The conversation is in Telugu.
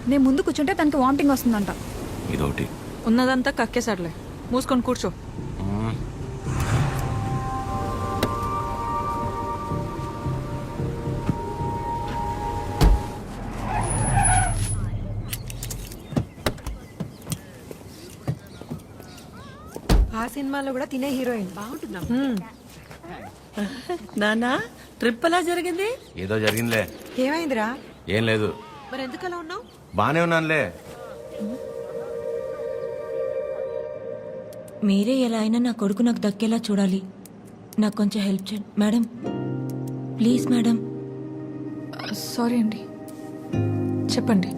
నేను ముందు కూర్చుంటే తనకి వామిటింగ్ వస్తుందంట. ఇదొకటి. ఉన్నదంతా కక్కేసాడులే, మూసుకొని కూర్చో. ఆ సినిమాలో కూడా తినే హీరోయిన్ బాగుంటుందా? నానా ట్రిప్ ఎలా జరిగింది? ఏదో జరిగిందిలే. ఏమైందిరా? ఏం లేదు. మరి ఎందుకు అలా ఉన్నావు? బానే ఉన్నానులే. మీరే ఎలా అయినా నా కొడుకు నాకు దక్కేలా చూడాలి. నాకు కొంచెం హెల్ప్ చేయండి మేడం, ప్లీజ్ మేడం. సారీ అండి, చెప్పండి.